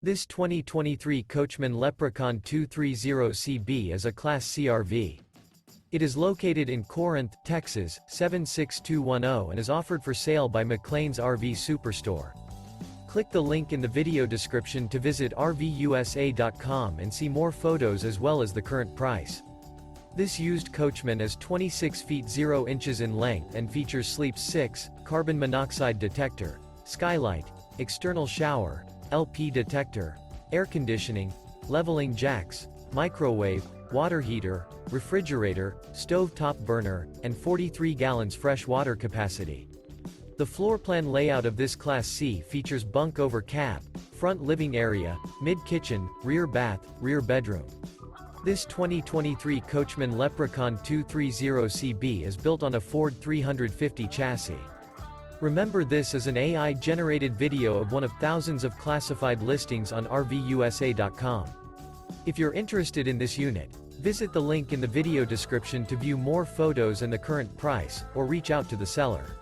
This 2023 Coachmen Leprechaun 230CB is a Class C RV. It is located in Corinth, Texas, 76210 and is offered for sale by McClain's RV Superstore. Click the link in the video description to visit RVUSA.com and see more photos as well as the current price. This used Coachman is 26 feet 0 inches in length and features Sleep 6, carbon monoxide detector, skylight, external shower, LP detector, air conditioning, leveling jacks, microwave, water heater, refrigerator, stove top burner, and 43 gallons fresh water capacity. The floor plan layout of this Class C features bunk over cab, front living area, mid-kitchen, rear bath, rear bedroom. This 2023 Coachmen Leprechaun 230CB is built on a Ford 350 chassis. Remember, this is an AI-generated video of one of thousands of classified listings on RVUSA.com. If you're interested in this unit, visit the link in the video description to view more photos and the current price, or reach out to the seller.